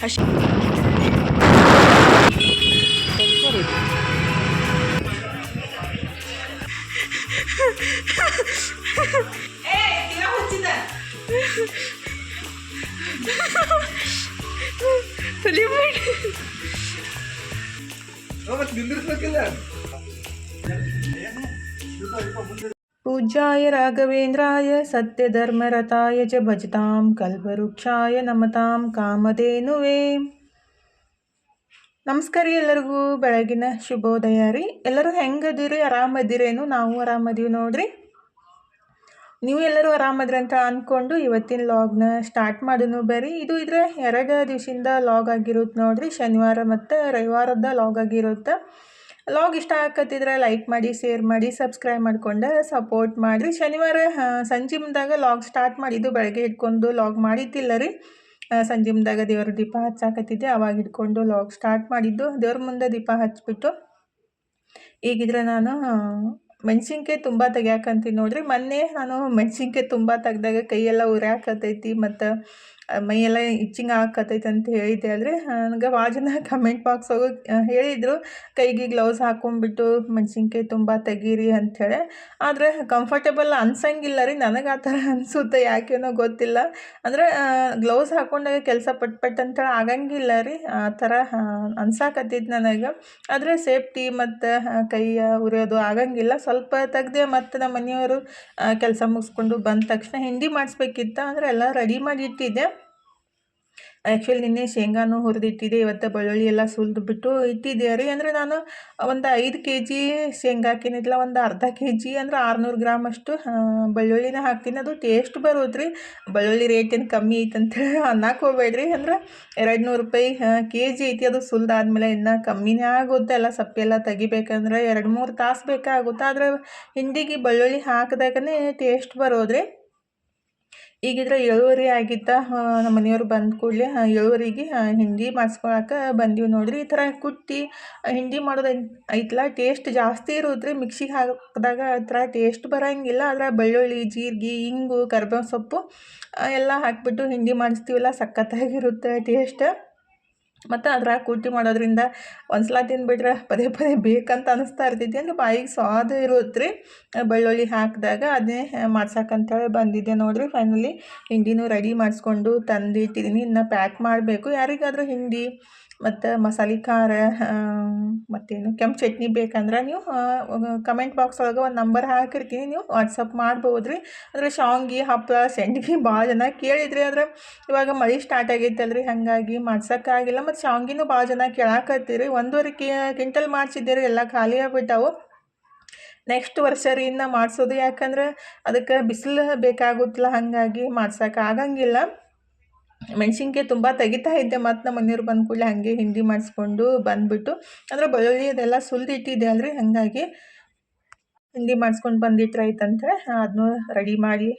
ಅಷ್ಟು पूज्याय राघवेन्द्राय सत्यधर्मरताय च भजतां कल्पवृक्षाय नमतां कामधेनुवे. ನಮಸ್ಕಾರ ರೀ ಎಲ್ಲರಿಗೂ ಬೆಳಗಿನ ಶುಭೋದಯ ರೀ. ಎಲ್ಲರೂ ಹೆಂಗದಿರಿ? ಆರಾಮದಿರೇನು? ನಾವು ಆರಾಮದೀವಿ ನೋಡ್ರಿ. ನೀವು ಎಲ್ಲರೂ ಆರಾಮದ್ರಿ ಅಂತ ಅಂದ್ಕೊಂಡು ಇವತ್ತಿನ ಲಾಗ್ನ ಸ್ಟಾರ್ಟ್ ಮಾಡೋನು ಬರ್ರಿ. ಇದು ಇದ್ರೆ 2 ದಿವಸದಿಂದ ಲಾಗ್ ಆಗಿರುತ್ತೆ ನೋಡ್ರಿ. ಶನಿವಾರ ಮತ್ತು ರವಿವಾರದ ಲಾಗ್ ಆಗಿರುತ್ತೆ. ಲಾಗ್ ಇಷ್ಟ ಆಗತ್ತಿದ್ರೆ ಲೈಕ್ ಮಾಡಿ, ಶೇರ್ ಮಾಡಿ, ಸಬ್ಸ್ಕ್ರೈಬ್ ಮಾಡ್ಕೊಂಡು ಸಪೋರ್ಟ್ ಮಾಡಿರಿ. ಶನಿವಾರ ಸಂಜೆ ಮುಂದಾಗ ಲಾಗ್ ಸ್ಟಾರ್ಟ್ ಮಾಡಿದ್ದು, ಬೆಳಗ್ಗೆ ಹಿಡ್ಕೊಂಡು ಲಾಗ್ ಮಾಡಿದ್ದಿಲ್ಲ ರೀ. ಸಂಜೆ ಮುಂದಾಗ ದೇವ್ರ ದೀಪ ಹಚ್ಚಾಕತ್ತಿದ್ದೆ, ಅವಾಗ ಹಿಡ್ಕೊಂಡು ಲಾಗ್ ಸ್ಟಾರ್ಟ್ ಮಾಡಿದ್ದು. ದೇವ್ರ ಮುಂದೆ ದೀಪ ಹಚ್ಬಿಟ್ಟು ಈಗಿದ್ರೆ ನಾನು ಮೆಣಸಿನ್ಕಾಯಿ ತುಂಬ ತೆಗಿಯಾಕಂತೀನಿ ನೋಡ್ರಿ. ಮೊನ್ನೆ ನಾನು ಮೆಣಸಿನ್ಕಾಯಿ ತುಂಬ ತೆಗ್ದಾಗ ಕೈಯೆಲ್ಲ ಉರಿಯಾಕತ್ತೈತಿ ಮತ್ತು ಮೈಯೆಲ್ಲ ಇಚ್ಚಿಂಗ್ ಆಗತ್ತೈತೆ ಅಂತ ಹೇಳಿದ್ದೆ ಅಲ್ರಿ. ನನಗೆ ಭಾಳ ಜನ ಕಮೆಂಟ್ ಬಾಕ್ಸ್ ಹೋಗಿ ಹೇಳಿದರು, ಕೈಗೆ ಗ್ಲೌಸ್ ಹಾಕೊಂಡ್ಬಿಟ್ಟು ಮೆಣಸಿನ್ಕಾಯಿ ತುಂಬ ತೆಗೀರಿ ಅಂಥೇಳಿ. ಆದರೆ ಕಂಫರ್ಟೇಬಲ್ ಅನ್ಸಂಗಿಲ್ಲ ರೀ. ನನಗೆ ಆ ಥರ ಅನಿಸುತ್ತೆ, ಯಾಕೇನೋ ಗೊತ್ತಿಲ್ಲ. ಅಂದರೆ ಗ್ಲೌಸ್ ಹಾಕೊಂಡಾಗ ಕೆಲಸ ಪಟ್ ಅಂತೇಳಿ ಆಗಂಗಿಲ್ಲ ರೀ. ಆ ಥರ ಅನ್ಸಾಕತ್ತೈತಿ ನನಗೆ. ಆದರೆ ಸೇಫ್ಟಿ ಮತ್ತು ಕೈಯ ಉರಿಯೋದು ಆಗಂಗಿಲ್ಲ. ಸ್ವಲ್ಪ ತೆಗ್ದೆ ಮತ್ತು ನಮ್ಮ ಮನೆಯವರು ಕೆಲಸ ಮುಗಿಸ್ಕೊಂಡು ಬಂದ ತಕ್ಷಣ ಹಿಂಡಿ ಮಾಡಿಸ್ಬೇಕಿತ್ತು. ಅಂದರೆ ಎಲ್ಲ ರೆಡಿ ಮಾಡಿ ಇಟ್ಟಿದ್ದೆ. ಆ್ಯಕ್ಚುಲಿ ನಿನ್ನೆ ಶೇಂಗಾನು ಹುರಿದಿಟ್ಟಿದ್ದೆ, ಇವತ್ತು ಬೆಳ್ಳುಳ್ಳಿ ಎಲ್ಲ ಸುಲಿದ್ಬಿಟ್ಟು ಇಟ್ಟಿದ್ದೆ ರೀ. ಅಂದರೆ ನಾನು ಒಂದು 5 kg ಶೇಂಗಾ ಹಾಕಿನಿಲ್ಲ, ಒಂದು ಅರ್ಧ kg ಅಂದರೆ 600 ಗ್ರಾಮ್ ಅಷ್ಟು ಬೆಳ್ಳುಳ್ಳಿನ ಹಾಕ್ತೀನಿ. ಅದು ಟೇಸ್ಟ್ ಬರೋದ್ರಿ. ಬೆಳ್ಳುಳ್ಳಿ ರೇಟ್ ಏನು ಕಮ್ಮಿ ಐತೆ ಅಂತೇಳಿ ಅನ್ನಕ್ಕೆ ಹೋಗ್ಬೇಡ್ರಿ. ಅಂದ್ರೆ 200 ರೂಪಾಯಿ kg ಐತಿ. ಅದು ಸುಲಿದಾದ್ಮೇಲೆ ಇನ್ನೂ ಕಮ್ಮಿನೇ ಆಗುತ್ತೆ. ಎಲ್ಲ ಸಪ್ಪೆಲ್ಲ ತೆಗಿಬೇಕಂದ್ರೆ 2-3 ತಾಸು ಬೇಕಾಗುತ್ತೆ. ಆದರೆ ಹಿಂಡಿಗೆ ಬೆಳ್ಳುಳ್ಳಿ ಹಾಕಿದಾಗನೇ ಟೇಸ್ಟ್ ಬರೋದ್ರಿ. ಈಗಿದ್ರೆ 7:30 ಆಗಿತ್ತ. ನಮ್ಮ ಮನೆಯವ್ರು ಬಂದ ಕೂಡಲೇ 7:30ಗೆ ಹಿಂಡಿ ಮಾಡಿಸ್ಕೊಳಕ್ಕೆ ಬಂದೀವಿ ನೋಡ್ರಿ. ಈ ಥರ ಕುಟ್ಟಿ ಹಿಂಡಿ ಮಾಡೋದು ಐತಲ್ಲ, ಟೇಸ್ಟ್ ಜಾಸ್ತಿ ಇರೋದ್ರಿ. ಮಿಕ್ಸಿಗೆ ಹಾಕಿದಾಗ ಆ ಥರ ಟೇಸ್ಟ್ ಬರೋಂಗಿಲ್ಲ. ಆದರೆ ಬೆಳ್ಳುಳ್ಳಿ, ಜೀರಿಗೆ, ಇಂಗು, ಕರ್ಬೇವು ಸೊಪ್ಪು ಎಲ್ಲ ಹಾಕಿಬಿಟ್ಟು ಹಿಂಡಿ ಮಾಡಿಸ್ತೀವಲ್ಲ, ಸಖತ್ತಾಗಿರುತ್ತೆ ಟೇಸ್ಟ್. ಮತ್ತು ಅದ್ರಾಗ ಕುಟ್ಟಿ ಮಾಡೋದ್ರಿಂದ ಒಂದ್ಸಲ ತಿಂದುಬಿಟ್ರೆ ಪದೇ ಬೇಕಂತ ಅನ್ನಿಸ್ತಾ ಇರ್ತೈತಿ. ಅಂದರೆ ಬಾಯಿಗೆ ಸ್ವಾದ ಇರುತ್ತೆ ರೀ. ಬೆಳ್ಳುಳ್ಳಿ ಹಾಕಿದಾಗ ಅದನ್ನೇ ಮಾಡ್ಸಕ್ಕಂತೇಳಿ ಬಂದಿದ್ದೆ ನೋಡಿರಿ. ಫೈನಲಿ ಹಿಂಡಿನೂ ರೆಡಿ ಮಾಡಿಸ್ಕೊಂಡು ತಂದಿಟ್ಟಿದ್ದೀನಿ. ಇನ್ನು ಪ್ಯಾಕ್ ಮಾಡಬೇಕು. ಯಾರಿಗಾದರೂ ಹಿಂಡಿ ಮತ್ತು ಮಸಾಲೆ ಖಾರ ಮತ್ತೇನು ಕೆಂಪು ಚಟ್ನಿ ಬೇಕಂದ್ರೆ ನೀವು ಕಮೆಂಟ್ ಬಾಕ್ಸ್ ಒಳಗೆ ಒಂದು ನಂಬರ್ ಹಾಕಿರ್ತೀನಿ, ನೀವು ವಾಟ್ಸಪ್ ಮಾಡ್ಬೋದು ರೀ. ಅಂದರೆ ಶಾವ್ಗೆ, ಹಪ್ಪಳ, ಸಂಡ್ಗೆ ಭಾಳ ಜನ ಕೇಳಿದ್ರಿ. ಆದರೆ ಇವಾಗ ಮಳೆ ಸ್ಟಾರ್ಟ್ ಆಗೈತಲ್ರಿ, ಹಾಗಾಗಿ ಮಾಡ್ಸೋಕ್ಕಾಗಿಲ್ಲ. ಮತ್ತು ಶಾವ್ಗೆನೂ ಭಾಳ ಜನ ಕೇಳಾಕತ್ತೀರಿ. 1.5 ಕ್ವಿಂಟಲ್ ಮಾಡಿಸಿದ್ದೀರಿ, ಎಲ್ಲ ಖಾಲಿ ಆಗ್ಬಿಟ್ಟಾವು. ನೆಕ್ಸ್ಟ್ ವರ್ಷ ರೀ ಇನ್ನು ಮಾಡಿಸೋದು. ಯಾಕಂದ್ರೆ ಅದಕ್ಕೆ ಬಿಸಿಲು ಬೇಕಾಗುತ್ತಿಲ್ಲ, ಹಾಗಾಗಿ ಮಾಡ್ಸೋಕೆ ಆಗಂಗಿಲ್ಲ. ಮೆಣಸಿನ್ಕಾಯಿ ತುಂಬ ತೆಗಿತಾ ಇದ್ದೆ. ಮತ್ತು ನಮ್ಮ ಮನೆಯವ್ರು ಬಂದ ಕೂಡಲೇ ಹಾಗೆ ಹಿಂಡಿ ಮಾಡಿಸ್ಕೊಂಡು ಬಂದುಬಿಟ್ಟು, ಅಂದರೆ ಬೆಳ್ಳುಳ್ಳಿ ಅದೆಲ್ಲ ಸುಲಿದಿಟ್ಟಿದ್ದೆ ಅಲ್ರಿ, ಹಾಗಾಗಿ ಹಿಂಡಿ ಮಾಡಿಸ್ಕೊಂಡು ಬಂದಿಟ್ರೆ ಐತಂತೆ ಅದನ್ನು ರೆಡಿ ಮಾಡಿ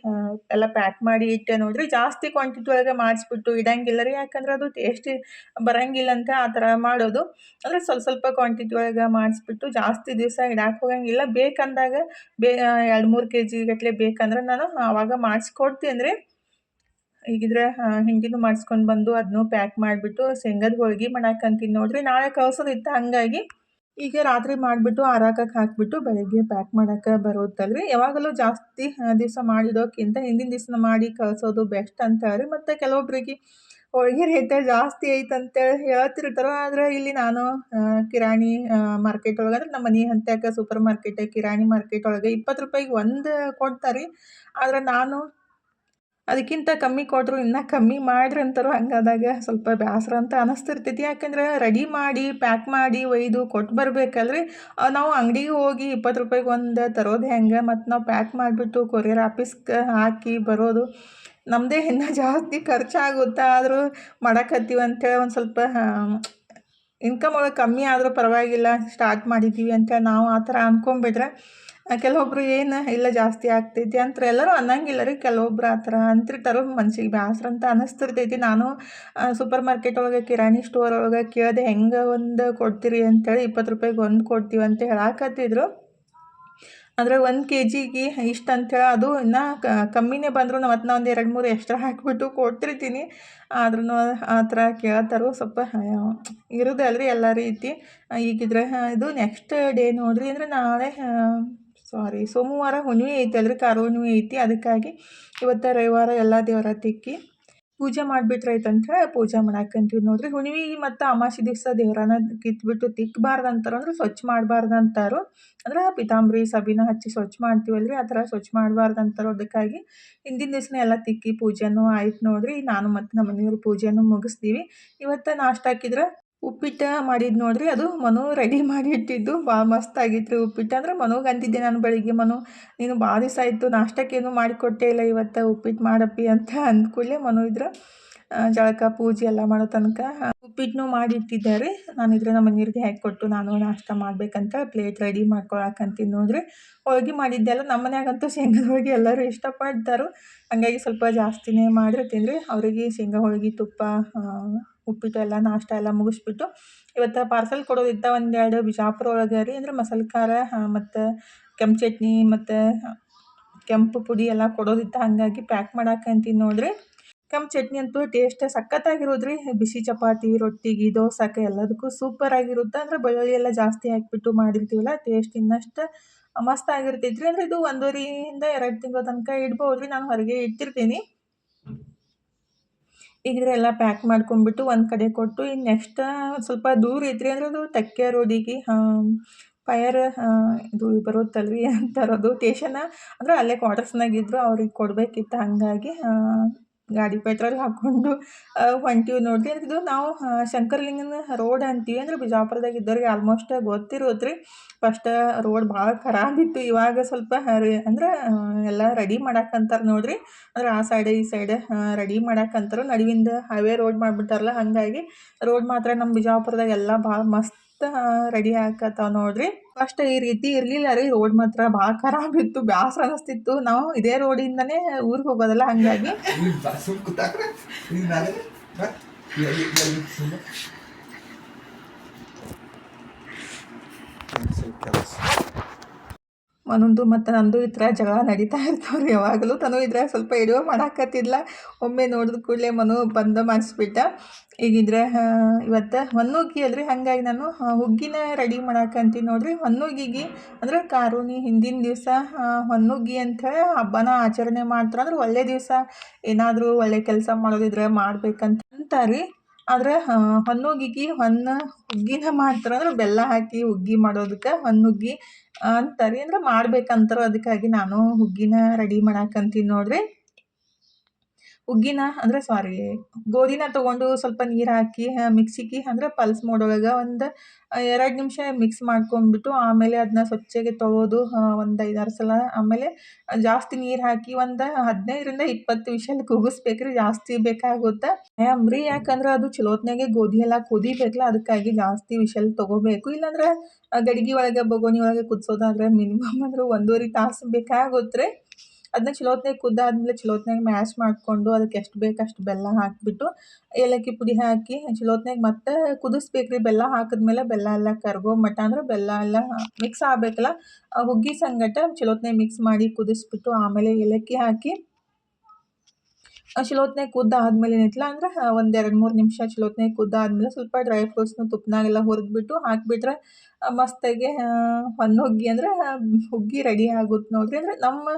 ಎಲ್ಲ ಪ್ಯಾಕ್ ಮಾಡಿ ಇಟ್ಟೆ ನೋಡ್ರಿ. ಜಾಸ್ತಿ ಕ್ವಾಂಟಿಟಿ ಒಳಗೆ ಮಾಡಿಸ್ಬಿಟ್ಟು ಇಡಂಗಿಲ್ಲ ರೀ. ಯಾಕಂದ್ರೆ ಅದು ಟೇಸ್ಟ್ ಬರೋಂಗಿಲ್ಲ ಅಂತ ಆ ಥರ ಮಾಡೋದು. ಅಂದರೆ ಸ್ವಲ್ಪ ಕ್ವಾಂಟಿಟಿ ಒಳಗೆ ಮಾಡಿಸ್ಬಿಟ್ಟು ಜಾಸ್ತಿ ದಿವಸ ಇಡಕ್ಕೆ ಹೋಗಂಗಿಲ್ಲ. ಬೇಕಂದಾಗ 2-3 kg ಗಟ್ಟಲೆ ಬೇಕಂದ್ರೆ ನಾನು ಆವಾಗ ಮಾಡಿಸ್ಕೊಡ್ತೀನಿ ರೀ. ಈಗಿದ್ರೆ ಹಿಂಡಿನೂ ಮಾಡಿಸ್ಕೊಂಡು ಬಂದು ಅದನ್ನೂ ಪ್ಯಾಕ್ ಮಾಡಿಬಿಟ್ಟು ಶೇಂಗಾದ ಹೋಳ್ಗೆ ಮಾಡಾಕಂತೀನಿ ನೋಡ್ರಿ. ನಾಳೆ ಕಳ್ಸೋದಿತ್ತು, ಹಾಗಾಗಿ ಈಗ ರಾತ್ರಿ ಮಾಡಿಬಿಟ್ಟು ಆರಾಕಕ್ಕೆ ಹಾಕಿಬಿಟ್ಟು ಬೆಳಗ್ಗೆ ಪ್ಯಾಕ್ ಮಾಡೋಕೆ ಬರುತ್ತಲ್ರಿ. ಯಾವಾಗಲೂ ಜಾಸ್ತಿ ದಿವಸ ಮಾಡಿಡೋಕ್ಕಿಂತ ಹಿಂದಿನ ದಿವಸ ಮಾಡಿ ಕಳಿಸೋದು ಬೆಸ್ಟ್ ಅಂತಾರೆ. ಮತ್ತು ಕೆಲವೊಬ್ಬರಿಗೆ ಹೋಳ್ಗೆ ರೇಟ್ ಜಾಸ್ತಿ ಐತೆ ಅಂತೇಳಿ ಹೇಳ್ತಿರ್ತಾರೆ. ಆದರೆ ಇಲ್ಲಿ ನಾನು ಕಿರಾಣಿ ಮಾರ್ಕೆಟ್ ಒಳಗೆ, ಅಂದರೆ ನಮ್ಮ ಮನೆ ಹಂತಕ್ಕೆ ಸೂಪರ್ ಮಾರ್ಕೆಟ್, ಕಿರಾಣಿ ಮಾರ್ಕೆಟ್ ಒಳಗೆ 20 ರೂಪಾಯಿಗೆ ಒಂದು ಕೊಡ್ತಾರೆ. ಆದರೆ ನಾನು ಅದಕ್ಕಿಂತ ಕಮ್ಮಿ ಕೊಟ್ಟರು ಇನ್ನೂ ಕಮ್ಮಿ ಮಾಡಿರಿ ಅಂತಾರೋ. ಹಂಗಾದಾಗ ಸ್ವಲ್ಪ ಬೇಸರ ಅಂತ ಅನ್ನಿಸ್ತಿರ್ತೈತಿ. ಯಾಕಂದ್ರೆ ರೆಡಿ ಮಾಡಿ ಪ್ಯಾಕ್ ಮಾಡಿ ಒಯ್ದು ಕೊಟ್ಟು ಬರಬೇಕಲ್ರಿ. ನಾವು ಅಂಗಡಿಗೆ ಹೋಗಿ 20 ರೂಪಾಯಿಗೆ ಒಂದು ತರೋದು ಹೆಂಗೆ? ಮತ್ತು ನಾವು ಪ್ಯಾಕ್ ಮಾಡಿಬಿಟ್ಟು ಕೊರಿಯರ್ ಆಫೀಸ್ಗೆ ಹಾಕಿ ಬರೋದು ನಮ್ಮದೇ ಇನ್ನೂ ಜಾಸ್ತಿ ಖರ್ಚಾಗುತ್ತೆ. ಆದರೂ ಮಾಡಕತ್ತೀವಿ ಅಂತೇಳಿ ಒಂದು ಸ್ವಲ್ಪ ಇನ್ಕಮ್ ಒಳಗೆ ಕಮ್ಮಿ ಆದರೂ ಪರವಾಗಿಲ್ಲ, ಸ್ಟಾರ್ಟ್ ಮಾಡಿದ್ದೀವಿ ಅಂತೇಳಿ ನಾವು ಆ ಥರ ಅಂದ್ಕೊಂಬಿಟ್ರೆ, ಕೆಲವೊಬ್ರು ಏನು ಇಲ್ಲ ಜಾಸ್ತಿ ಆಗ್ತೈತಿ ಅಂತ ಎಲ್ಲರೂ ಅನ್ನಂಗಿಲ್ಲ ರೀ. ಕೆಲವೊಬ್ರು ಆ ಥರ ಅಂತಿರ್ತಾರೋ, ಮನ್ಸಿಗೆ ಬೇಸರ ಅಂತ ಅನ್ನಿಸ್ತಿರ್ತೈತಿ. ನಾನು ಸೂಪರ್ ಮಾರ್ಕೆಟ್ ಒಳಗೆ, ಕಿರಾಣಿ ಸ್ಟೋರ್ ಒಳಗೆ ಕೇಳಿದೆ, ಹೆಂಗೆ ಒಂದು ಕೊಡ್ತೀರಿ ಅಂತೇಳಿ. 20 ರೂಪಾಯಿಗೆ ಒಂದು ಕೊಡ್ತೀವಿ ಅಂತ ಹೇಳಾಕತ್ತಿದ್ರು. ಅಂದರೆ 1 ಕೆ ಜಿಗೆ ಇಷ್ಟು ಅಂತೇಳಿ ಅದು ಇನ್ನೂ ಕಮ್ಮಿನೇ ಬಂದರೂ ಮತ್ತು ನಾ ಒಂದು 2-3 ಎಕ್ಸ್ಟ್ರಾ ಹಾಕಿಬಿಟ್ಟು ಕೊಟ್ಟಿರ್ತೀನಿ. ಆದ್ರೂ ಆ ಥರ ಕೇಳ್ತಾರೆ ಸ್ವಲ್ಪ ಇರೋದೇ ಅಲ್ರಿ ಎಲ್ಲ ರೀತಿ. ಈಗಿದ್ರೆ ಇದು ನೆಕ್ಸ್ಟ್ ಡೇ ನೋಡಿರಿ ಅಂದರೆ ನಾಳೆ ಸೋಮವಾರ ಹುಣ್ಣಿಮೆ ಐತಿ ಅಲ್ರಿ, ಕಾರು ಹುಣ್ಣಿಮೆ ಐತಿ. ಅದಕ್ಕಾಗಿ ಇವತ್ತು ರವಿವಾರ ಎಲ್ಲ ದೇವರ ತಿಕ್ಕಿ ಪೂಜೆ ಮಾಡಿಬಿಟ್ರೆ ಆಯ್ತಂತ ಪೂಜೆ ಮಾಡಾಕಂತೀವಿ ನೋಡಿರಿ. ಹುಣ್ಣಿಮೆಗೆ ಮತ್ತು ಅಮಾವಾಸ್ಯೆ ದಿವಸ ದೇವ್ರನ್ನ ಕಿತ್ಬಿಟ್ಟು ತಿಕ್ಕಬಾರ್ದು ಅಂತಾರೆ, ಅಂದ್ರೆ ಸ್ವಚ್ಛ ಮಾಡಬಾರ್ದು ಅಂತಾರೆ. ಅಂದ್ರೆ ಪಿತಾಂಬರಿ ಸಬೀನ ಹಚ್ಚಿ ಸ್ವಚ್ಛ ಮಾಡ್ತೀವಲ್ರಿ, ಆ ಥರ ಸ್ವಚ್ಛ ಮಾಡಬಾರ್ದು ಅಂತಾರೆ. ಅದಕ್ಕಾಗಿ ಹಿಂದಿನ ದಿವಸನೇ ಎಲ್ಲ ತಿಕ್ಕಿ ಪೂಜೆನೂ ಆಯ್ತು ನೋಡಿರಿ. ನಾನು ಮತ್ತು ನಮ್ಮ ಮನೆಯವ್ರು ಪೂಜೆನೂ ಮುಗಿಸ್ತೀವಿ. ಇವತ್ತು ನಾಷ್ಟ ಹಾಕಿದ್ರೆ ಉಪ್ಪಿಟ್ಟು ಮಾಡಿದ್ದು ನೋಡಿರಿ. ಅದು ಮನು ರೆಡಿ ಮಾಡಿ ಇಟ್ಟಿದ್ದು ಭಾಳ ಮಸ್ತ್ ಆಗಿತ್ತು ರೀ ಉಪ್ಪಿಟ್ಟು. ಅಂದ್ರೆ ಮನುಗೆ ಅಂತಿದ್ದೆ ನಾನು ಬೆಳಿಗ್ಗೆ, ಮನು ನೀನು ಭಾಳ ದಿವಸ ಆಯಿತು ನಾಷ್ಟಕ್ಕೇನು ಮಾಡಿಕೊಟ್ಟೇ ಇಲ್ಲ, ಇವತ್ತು ಉಪ್ಪಿಟ್ಟು ಮಾಡಪ್ಪಿ ಅಂತ ಅಂದ ಕೂಡಲೇ ಮನು ಇದ್ರೆ ಜಳಕ ಪೂಜೆ ಎಲ್ಲ ಮಾಡೋ ತನಕ ಉಪ್ಪಿಟ್ಟನ್ನು ಮಾಡಿಟ್ಟಿದ್ದಾರೆ. ನಾನಿದ್ರೆ ನಮ್ಮ ಮನೆಯವ್ರಿಗೆ ಹಾಕಿಕೊಟ್ಟು ನಾನು ನಾಷ್ಟ ಮಾಡಬೇಕಂತ ಪ್ಲೇಟ್ ರೆಡಿ ಮಾಡ್ಕೊಳಕಂತೀನಿ ನೋಡಿರಿ. ಹೋಳ್ಗೆ ಮಾಡಿದ್ದೆಲ್ಲ ನಮ್ಮ ಮನ್ಯಾಗಂತೂ ಶೇಂಗಾದ ಹೋಳ್ಗೆ ಎಲ್ಲರೂ ಇಷ್ಟಪಡ್ತಾರೆ. ಹಾಗಾಗಿ ಸ್ವಲ್ಪ ಜಾಸ್ತಿನೇ ಮಾಡಿರ್ತೀನಿ ರೀ. ಅವರಿಗೆ ಶೇಂಗಾ ಹೋಳ್ಗೆ, ತುಪ್ಪ, ಉಪ್ಪಿಟ್ಟು ಎಲ್ಲ ನಾಷ್ಟ ಎಲ್ಲ ಮುಗಿಸ್ಬಿಟ್ಟು ಇವತ್ತು ಪಾರ್ಸಲ್ ಕೊಡೋದಿತ್ತ ಒಂದೆರಡು ಬಿಜಾಪುರ ಒಳಗೆ ರೀ. ಅಂದರೆ ಮಸಾಲೆ ಖಾರ ಮತ್ತು ಕೆಂಪು ಚಟ್ನಿ ಮತ್ತು ಕೆಂಪು ಪುಡಿ ಎಲ್ಲ ಕೊಡೋದಿತ್ತ, ಹಾಗಾಗಿ ಪ್ಯಾಕ್ ಮಾಡಾಕಂತೀನಿ ನೋಡಿರಿ. ಕೆಂಪು ಚಟ್ನಿ ಅಂತೂ ಟೇಸ್ಟ್ ಸಖತ್ತಾಗಿರೋದು ರೀ. ಬಿಸಿ ಚಪಾತಿ, ರೊಟ್ಟಿಗೆ, ದೋಸೆಗೆ ಎಲ್ಲದಕ್ಕೂ ಸೂಪರಾಗಿರುತ್ತೆ. ಅಂದರೆ ಬೆಳ್ಳುಳ್ಳಿ ಎಲ್ಲ ಜಾಸ್ತಿ ಹಾಕಿಬಿಟ್ಟು ಮಾಡಿರ್ತೀವಲ್ಲ, ಟೇಸ್ಟ್ ಇನ್ನಷ್ಟು ಮಸ್ತ್ ಆಗಿರ್ತೈತೆ ರೀ. ಅಂದರೆ ಇದು 1.5 ತಿಂಗಳ ತನಕ ಇಡ್ಬೋದು ರೀ. ನಾನು ಹೊರಗೆ ಇಟ್ಟಿರ್ತೀನಿ. ಈಗಿದ್ರೆ ಎಲ್ಲ ಪ್ಯಾಕ್ ಮಾಡ್ಕೊಂಡ್ಬಿಟ್ಟು ಒಂದು ಕಡೆ ಕೊಟ್ಟು, ಇನ್ನು ನೆಕ್ಸ್ಟ್ ಸ್ವಲ್ಪ ದೂರ ಐತ್ರಿ. ಅಂದರೆ ಅದು ತಕ್ಕೆ ರೋಡಿಗೆ ಫೈರ್ ಇದು ಬರುತ್ತಲ್ರಿ ತರೋದು ಟೇಷನ, ಅಂದರೆ ಅಲ್ಲೇ ಕ್ವಾರ್ಟರ್ಸ್ನಾಗಿದ್ರು, ಅವ್ರಿಗೆ ಕೊಡಬೇಕಿತ್ತು. ಹಾಗಾಗಿ ಗಾಡಿ ಪೆಟ್ರೋಲ್ ಹಾಕ್ಕೊಂಡು ಹೊಂಟೀವಿ ನೋಡಿರಿ. ಇದು ನಾವು ಶಂಕರಲಿಂಗನ ರೋಡ್ ಅಂತೀವಿ. ಅಂದರೆ ಬಿಜಾಪುರದಾಗ ಇದ್ದವ್ರಿಗೆ ಆಲ್ಮೋಸ್ಟ್ ಗೊತ್ತಿರುತ್ತೆ ರೀ. ಫಸ್ಟ್ ರೋಡ್ ಭಾಳ ಖರಾಬಿತ್ತು. ಇವಾಗ ಸ್ವಲ್ಪ ಅಂದ್ರೆ ಎಲ್ಲ ರೆಡಿ ಮಾಡಾಕಂತಾರೆ ನೋಡಿರಿ. ಅಂದ್ರೆ ಆ ಸೈಡ್ ಈ ಸೈಡ್ ರೆಡಿ ಮಾಡಾಕಂತಾರೆ. ನಡುವಿಂದ ಹೈವೇ ರೋಡ್ ಮಾಡಿಬಿಟ್ಟಾರಲ್ಲ, ಹಾಗಾಗಿ ರೋಡ್ ಮಾತ್ರ ನಮ್ಮ ಬಿಜಾಪುರದಾಗ ಎಲ್ಲ ಭಾಳ ಮಸ್ತ್ ರೆಡಿ ಆಕತ್ತಾವ ನೋಡಿರಿ. ಫಸ್ಟ್ ಈ ರೀತಿ ಇರಲಿಲ್ಲ ರೀ. ರೋಡ್ ಮಾತ್ರ ಭಾಳ ಖರಾಬಿತ್ತು, ಬೇಸರ ಅನ್ನಿಸ್ತಿತ್ತು. ನಾವು ಇದೇ ರೋಡಿಂದನೇ ಊರಿಗೆ ಹೋಗೋದಲ್ಲ, ಹಾಗಾಗಿ ಮನೊಂದು ಮತ್ತು ನಂದು ಈ ಥರ ಜಗಳ ನಡೀತಾ ಇರ್ತಾವ್ರಿ ಯಾವಾಗಲೂ. ತನು ಇದ್ರೆ ಸ್ವಲ್ಪ ಎಡವ ಮಾಡಾಕತ್ತಿದ್ಲ. ಒಮ್ಮೆ ನೋಡಿದ ಕೂಡಲೇ ಮನು ಬಂದ ಮಾಡಿಸ್ಬಿಟ್ಟ. ಈಗಿದ್ರೆ ಇವತ್ತು ಹೊನ್ನೋಗಿ ಅಲ್ರಿ, ಹಾಗಾಗಿ ನಾನು ಹುಗ್ಗಿನ ರೆಡಿ ಮಾಡಾಕಂತೀನಿ ನೋಡಿರಿ. ಹೊನ್ನೋಗಿಗೆ ಅಂದರೆ ಕಾರುಣಿ ಹಿಂದಿನ ದಿವಸ ಹೊನ್ನೋಗಿ ಅಂಥೇಳಿ ಹಬ್ಬನ ಆಚರಣೆ ಮಾಡ್ತಾರೆ. ಅಂದ್ರೆ ಒಳ್ಳೆ ದಿವಸ ಏನಾದರೂ ಒಳ್ಳೆ ಕೆಲಸ ಮಾಡೋದಿದ್ರೆ ಮಾಡ್ಬೇಕಂತ ಅಂತಾರೆ. ಆದರೆ ಹೊನ್ನೋಗಿಗೆ ಹುಗ್ಗಿನ ಮಾಡ್ತಾರೆ. ಅಂದ್ರೆ ಬೆಲ್ಲ ಹಾಕಿ ಹುಗ್ಗಿ ಮಾಡೋದಕ್ಕೆ ಹೊನ್ನುಗ್ಗಿ ಅಂತಾರೆ. ಅಂದ್ರೆ ಮಾಡ್ಬೇಕಂತಾರೆ. ಅದಕ್ಕಾಗಿ ನಾನು ಹುಗ್ಗಿನ ರೆಡಿ ಮಾಡಾಕಂತೀನಿ ನೋಡಿರಿ. ಹುಗ್ಗಿನ ಅಂದರೆ ಗೋಧಿನ ತೊಗೊಂಡು ಸ್ವಲ್ಪ ನೀರು ಹಾಕಿ ಮಿಕ್ಸಿಗೆ ಅಂದರೆ ಪಲ್ಸ್ ಮೋಡೊಳಗೆ ಒಂದು 2 ನಿಮಿಷ ಮಿಕ್ಸ್ ಮಾಡ್ಕೊಂಡ್ಬಿಟ್ಟು, ಆಮೇಲೆ ಅದನ್ನ ಸ್ವಚ್ಛಗೆ ತೊಳೆದು ಒಂದು 5-6 ಸಲ, ಆಮೇಲೆ ಜಾಸ್ತಿ ನೀರು ಹಾಕಿ ಒಂದು 15-20 ವಿಷಲ್ ಕೂಗಿಸ್ಬೇಕ್ರಿ. ಜಾಸ್ತಿ ಬೇಕಾಗುತ್ತೆ ಅಂಬ್ರಿ, ಯಾಕಂದ್ರೆ ಅದು ಚಲೋತ್ನಾಗೆ ಗೋಧಿ ಎಲ್ಲ ಕುದಿಬೇಕಲ್ಲ, ಅದಕ್ಕಾಗಿ ಜಾಸ್ತಿ ವಿಷಲ್ ತೊಗೋಬೇಕು. ಇಲ್ಲಾಂದ್ರೆ ಗಡಿಗೆ ಒಳಗೆ ಬೊಗೋನಿ ಒಳಗೆ ಕುದಿಸೋದಾದ್ರೆ ಮಿನಿಮಮ್ ಅಂದ್ರೆ 1.5 ತಾಸು ಬೇಕಾಗುತ್ತೆ ರೀ. ಅದನ್ನ ಚಲೋತ್ನಾಗ ಕುದ್ದಾದ್ಮೇಲೆ ಚಲೋತ್ನಾಗ ಮ್ಯಾಶ್ ಮಾಡಿಕೊಂಡು ಅದಕ್ಕೆ ಎಷ್ಟು ಬೇಕು ಅಷ್ಟು ಬೆಲ್ಲ ಹಾಕಿಬಿಟ್ಟು ಏಲಕ್ಕಿ ಪುಡಿ ಹಾಕಿ ಚಲೋತ್ನಾಗ ಮತ್ತೆ ಕುದಿಸ್ಬೇಕ್ರಿ. ಬೆಲ್ಲ ಹಾಕಿದ್ಮೇಲೆ ಬೆಲ್ಲ ಎಲ್ಲ ಕರ್ಗೋ ಮಟ್ಟ ಅಂದ್ರೆ ಬೆಲ್ಲ ಎಲ್ಲ ಮಿಕ್ಸ್ ಆಗಬೇಕಲ್ಲ, ಹುಗ್ಗಿ ಸಂಗಟ ಚಲೋತ್ನಾಗ ಮಿಕ್ಸ್ ಮಾಡಿ ಕುದಿಸ್ಬಿಟ್ಟು ಆಮೇಲೆ ಏಲಕ್ಕಿ ಹಾಕಿ ಚಲೋತ್ನಾಗ ಕುದ್ದಾದ್ಮೇಲೆ ಏನೈತಲ್ಲ ಅಂದ್ರೆ ಒಂದು 2-3 ನಿಮಿಷ ಚಲೋತ್ನಾಗ ಕುದ್ದಾದ್ಮೇಲೆ ಸ್ವಲ್ಪ ಡ್ರೈ ಫ್ರೂಟ್ಸ್ನ ತುಪ್ಪನಾಗೆಲ್ಲ ಹುರಿದ್ಬಿಟ್ಟು ಹಾಕಿಬಿಟ್ರೆ ಮಸ್ತಾಗಿ ಹೊನ್ನಹುಗ್ಗಿ ಅಂದರೆ ಹುಗ್ಗಿ ರೆಡಿ ಆಗುತ್ತೆ ನೋಡಿರಿ. ಅಂದರೆ ನಮ್ಮ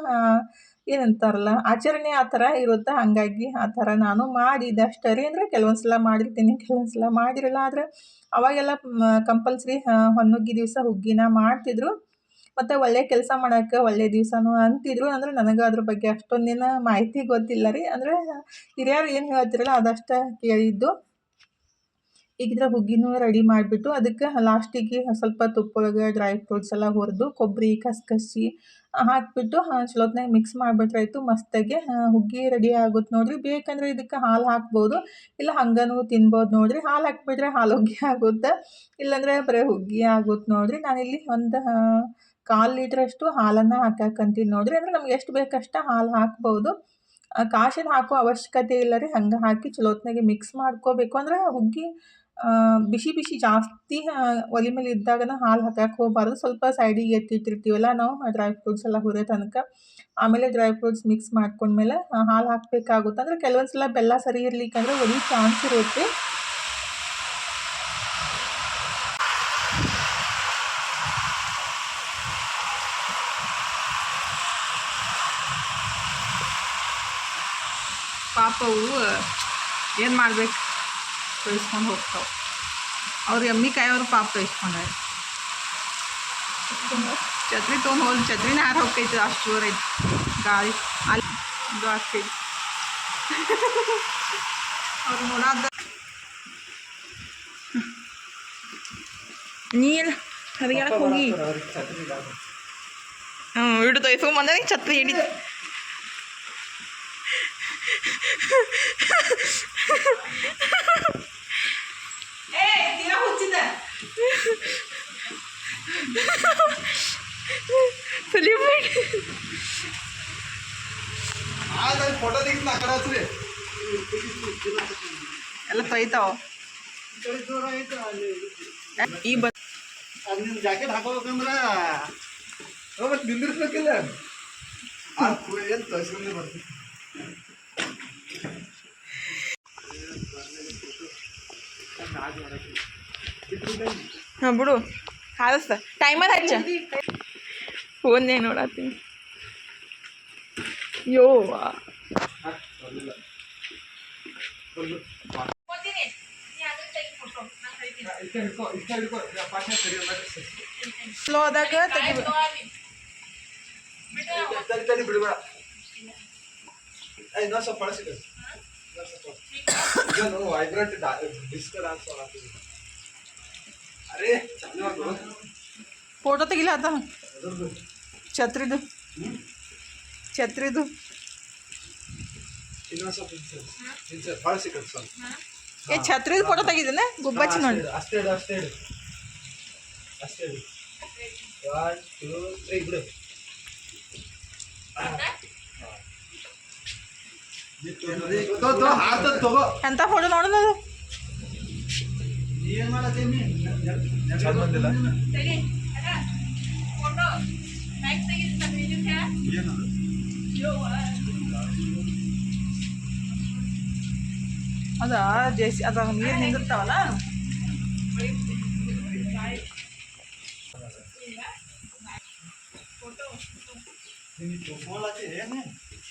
ಏನಂತಾರಲ್ಲ ಆಚರಣೆ ಆ ಥರ ಇರುತ್ತೆ. ಹಾಗಾಗಿ ಆ ಥರ ನಾನು ಮಾಡಿದ್ದಷ್ಟೇ ರೀ. ಅಂದರೆ ಕೆಲವೊಂದು ಸಲ ಮಾಡಿರ್ತೀನಿ, ಕೆಲವೊಂದು ಸಲ ಮಾಡಿರಲ್ಲ. ಆದರೆ ಅವಾಗೆಲ್ಲ ಕಂಪಲ್ಸರಿ ಹೊನ್ನಹುಗ್ಗಿ ದಿವಸ ಹುಗ್ಗಿನ ಮಾಡ್ತಿದ್ರು. ಮತ್ತು ಒಳ್ಳೆ ಕೆಲಸ ಮಾಡೋಕ್ಕೆ ಒಳ್ಳೆ ದಿವಸನೂ ಅಂತಿದ್ರು. ಅಂದರೆ ನನಗೆ ಅದ್ರ ಬಗ್ಗೆ ಅಷ್ಟೊಂದೇನು ಮಾಹಿತಿ ಗೊತ್ತಿಲ್ಲ ರೀ. ಅಂದರೆ ಹಿರಿಯರು ಏನು ಹೇಳ್ತಿರಲ್ಲ ಅದಷ್ಟೇ ಕೇಳಿದ್ದು. ಈಗಿದ್ರೆ ಹುಗ್ಗಿನೂ ರೆಡಿ ಮಾಡಿಬಿಟ್ಟು ಅದಕ್ಕೆ ಲಾಸ್ಟಿಗೆ ಸ್ವಲ್ಪ ತುಪ್ಪೊಳಗೆ ಡ್ರೈ ಫ್ರೂಟ್ಸ್ ಎಲ್ಲ ಹುರಿದು ಕೊಬ್ಬರಿ ಕಸ್ಕಸಿ ಹಾಕಿಬಿಟ್ಟು ಚಲೋತ್ನಾಗ ಮಿಕ್ಸ್ ಮಾಡಿಬಿಟ್ರೆ ಆಯಿತು. ಮಸ್ತಾಗಿ ಹುಗ್ಗಿ ರೆಡಿ ಆಗುತ್ತೆ ನೋಡಿರಿ. ಬೇಕಂದರೆ ಇದಕ್ಕೆ ಹಾಲು ಹಾಕ್ಬೋದು, ಇಲ್ಲ ಹಂಗನೂ ತಿನ್ಬೋದು ನೋಡಿರಿ. ಹಾಲು ಹಾಕಿಬಿಟ್ರೆ ಹಾಲು ಹುಗ್ಗಿ ಆಗುತ್ತೆ, ಇಲ್ಲಾಂದರೆ ಬರೀ ಹುಗ್ಗಿ ಆಗುತ್ತೆ ನೋಡಿರಿ. ನಾನಿಲ್ಲಿ ಒಂದು 1/4 ಲೀಟ್ರಷ್ಟು ಹಾಲನ್ನು ಹಾಕಾಕಂತೀನಿ ನೋಡಿರಿ. ಅಂದರೆ ನಮ್ಗೆ ಎಷ್ಟು ಬೇಕಷ್ಟು ಹಾಲು ಹಾಕ್ಬೋದು. ಕಾಶಿನ ಹಾಕೋ ಅವಶ್ಯಕತೆ ಇಲ್ಲ ರೀ. ಹಂಗೆ ಹಾಕಿ ಚಲೋತ್ನಾಗೆ ಮಿಕ್ಸ್ ಮಾಡ್ಕೋಬೇಕು. ಅಂದರೆ ಹುಗ್ಗಿ ಬಿಸಿ ಬಿಸಿ ಜಾಸ್ತಿ ಒಲೆ ಮೇಲೆ ಇದ್ದಾಗನ ಹಾಲು ಹಾಕಕ್ಕೆ ಹೋಗಬಾರ್ದು. ಸ್ವಲ್ಪ ಸೈಡಿಗೆ ಎತ್ತಿಟ್ಟಿರ್ತೀವಲ್ಲ ನಾವು ಡ್ರೈ ಫ್ರೂಟ್ಸ್ ಎಲ್ಲ ಹುರಿಯೋ ತನಕ. ಆಮೇಲೆ ಡ್ರೈ ಫ್ರೂಟ್ಸ್ ಮಿಕ್ಸ್ ಮಾಡ್ಕೊಂಡ್ಮೇಲೆ ಹಾಲು ಹಾಕಬೇಕಾಗುತ್ತೆ. ಅಂದರೆ ಕೆಲವೊಂದು ಸಲ ಬೆಲ್ಲ ಸರಿ ಇರ್ಲಿಕ್ಕಂದ್ರೆ ಒಲಿ ಚಾನ್ಸ್ ಇರುತ್ತೆ. ಪಾಪವು ಏನು ಮಾಡ್ಬೇಕು ತೊಯಿಸ್ಕೊಂಡು ಹೋಗ್ತಾವೆ. ಅವ್ರು ಎಮ್ಮಿ ಕಾಯೋರು ಪಾಪ ತೊಯಿಸ್ಕೊಂಡಾರೆ. ಛತ್ರಿ ತೊಗೊಂಡು ಹೋಗಿ ಛತ್ರಿನ ಹಾರ ಹೋಗ್ತೈತಿ, ಅಷ್ಟು ಜೋರು ಐತಿ ಗಾಳಿ. ಅಲ್ಲಿ ಇದು ಆಗ್ತೈತಿ ಅವ್ರು ನೋಡಾದ ನೀರು ಹರಿಯಾಕೆ ಹೋಗಿ ಹಿಡಿದು ತೊಯ್ಸ್ಕೊಂಬಂದ್ರೆ ಛತ್ರಿ ಹಿಡಿ. ಎಲ್ಲ ತೊಯ್ತಾವ. ಈ ಜಾಕೆಟ್ ಹಾಕೋಬೇಕಂದ್ರೆ ನಿಂದಿರ್ಸ್ಬೇಕಿಲ್ಲ, ಏನು ತೊಯ್ಸ್ಕೊಂಡೇ ಬರ್ತೀವಿ. ಹಾಂ ಬಿಡು, ಹಾರಸ್ತ ಟೈಮರ್ ಹಚ್ಚ. ಫೋನ್ನೇ ನೋಡತ್ತೀನಿ. ಯೋ ಸ್ಲೋದಾಗ ತೆಗಿಬೇಕು. ಬಿಡಬೇಡ, ಇನ್ನೊಂದು ಸ್ವಲ್ಪ ಬಳಸಿಕ ವೈಬ್ರೆಂಟ್ ಡಿಸ್ಕ್ ಡಾನ್ಸ್ ಮಾಡತ್ತೀವಿ. ಅರೇ ಫೋಟೋ ತೆಗಿಲ್ಲ ಅದ ಛತ್ರಿದು ಛತ್ರಿದು. ಇನ್ನೊಂದು ಸ್ವಲ್ಪ ಬಳಸಿಕ ಸ್ವಲ್ಪ. ಏ ಛತ್ರಿದು ಫೋಟೋ ತೆಗಿದೇನೆ ಗುಬ್ಬಚ್ಚಿ ನೋಡಿ. ಅಷ್ಟೇ ಇಡು ಅಷ್ಟೇ ಇಡು ಅಷ್ಟೇ ಇಡು. 1 2 3 ಬಿಡು. ಎಂತ ಫೋಟೋ ನೋಡೋದು ಏನು ಮಾಡತ್ತೀನಿ ಚಂದ ಬಂದಿಲ್ಲ. ಅದ ಜೇಸಿ ಅದಾಗ ನೀರು ನಿಂದಿರ್ತಾವಲ್ಲ.